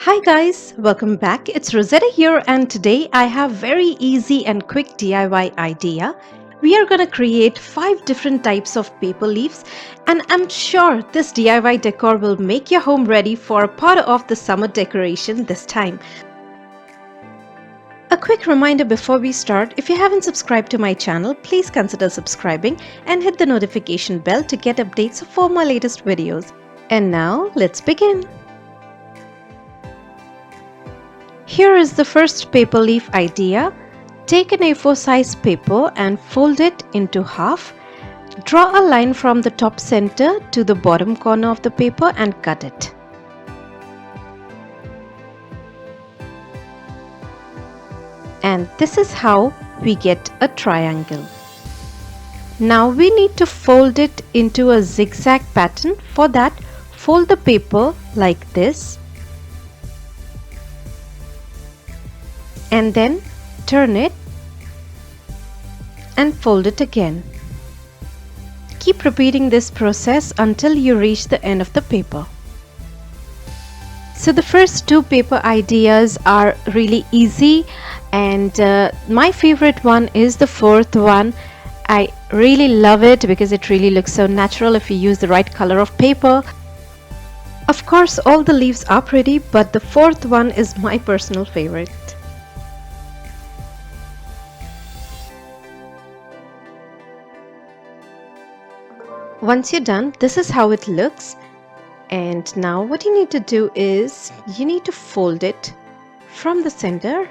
Hi guys, welcome back. It's Rosetta here and today I have very easy and quick DIY idea. We are going to create 5 different types of paper leaves and I'm sure this DIY decor will make your home ready for a part of the summer decoration this time. A quick reminder before we start, if you haven't subscribed to my channel, please consider subscribing and hit the notification bell to get updates for my latest videos. And now let's begin. Here is the first paper leaf idea. Take an A4 size paper and fold it into half. Draw a line from the top center to the bottom corner of the paper and cut it. And this is how we get a triangle. Now we need to fold it into a zigzag pattern. For that, fold the paper like this. And then turn it and fold it again. Keep repeating this process until you reach the end of the paper. So the first two paper ideas are really easy and my favorite one is the fourth one. I really love it because it really looks so natural if you use the right color of paper. Of course, all the leaves are pretty, but the fourth one is my personal favorite. Once you're done, this is how it looks. And now what you need to do is you need to fold it from the center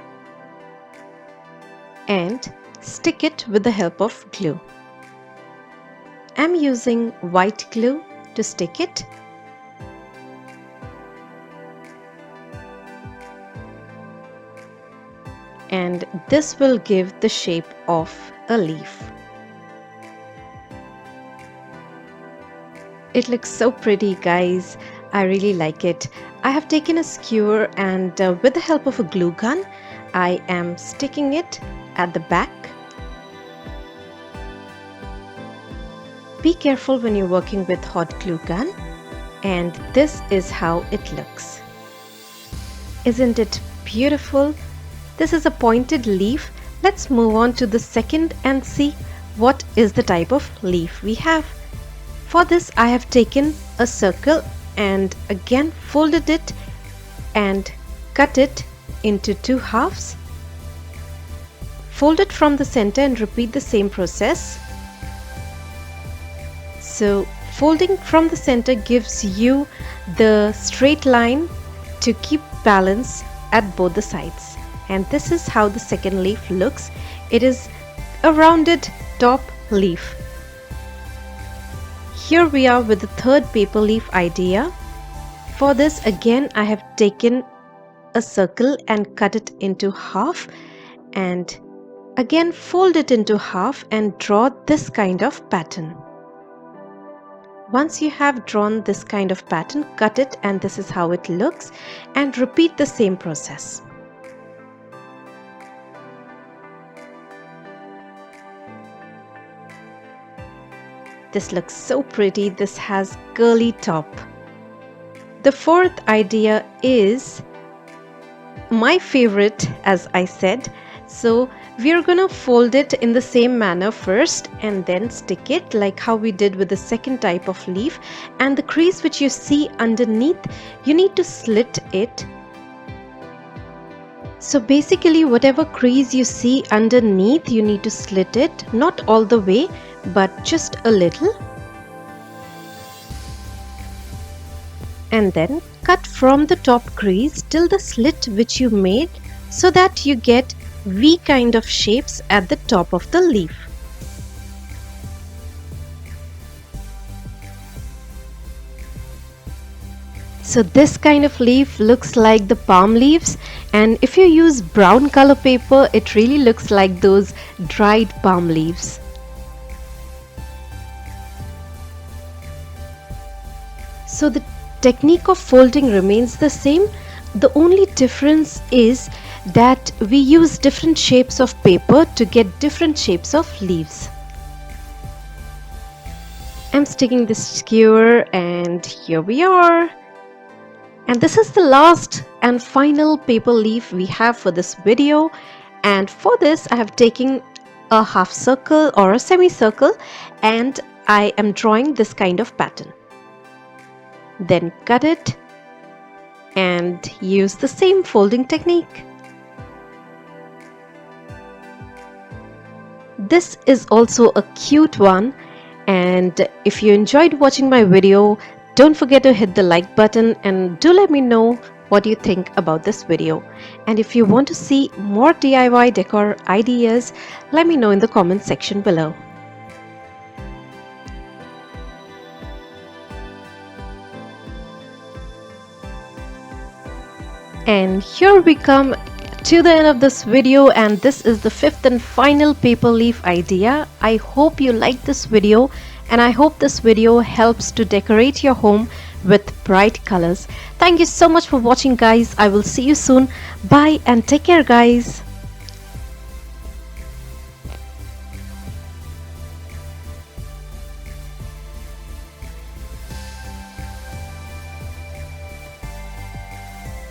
and stick it with the help of glue. I'm using white glue to stick it. And this will give the shape of a leaf. It looks so pretty, guys. I really like it. I have taken a skewer and with the help of a glue gun, I am sticking it at the back. Be careful when you're working with hot glue gun. And this is how it looks. Isn't it beautiful? This is a pointed leaf. Let's move on to the second and see what is the type of leaf we have. For this, I have taken a circle and again folded it and cut it into two halves. Fold it from the center and repeat the same process. So folding from the center gives you the straight line to keep balance at both the sides. And this is how the second leaf looks. It is a rounded top leaf. Here we are with the third paper leaf idea. For this, again, I have taken a circle and cut it into half and again fold it into half and draw this kind of pattern. Once you have drawn this kind of pattern, cut it and this is how it looks and repeat the same process. This looks so pretty. This has curly top. The fourth idea is my favorite, as I said. So we're gonna fold it in the same manner first and then stick it like how we did with the second type of leaf. And the crease which you see underneath, you need to slit it. So basically whatever crease you see underneath, you need to slit it, not all the way, but just a little. And then cut from the top crease till the slit which you made so that you get V kind of shapes at the top of the leaf. So this kind of leaf looks like the palm leaves, and if you use brown color paper, it really looks like those dried palm leaves. So the technique of folding remains the same. The only difference is that we use different shapes of paper to get different shapes of leaves. I'm sticking this skewer and here we are. And this is the last and final paper leaf we have for this video. And for this I have taken a half circle or a semicircle and I am drawing this kind of pattern. Then cut it and use the same folding technique. This is also a cute one, and if you enjoyed watching my video, don't forget to hit the like button and do let me know what you think about this video. And if you want to see more DIY decor ideas, let me know in the comment section below. And here we come to the end of this video, and this is the fifth and final paper leaf idea. I hope you liked this video and I hope this video helps to decorate your home with bright colors. Thank you so much for watching, guys. I will see you soon. Bye and take care, guys.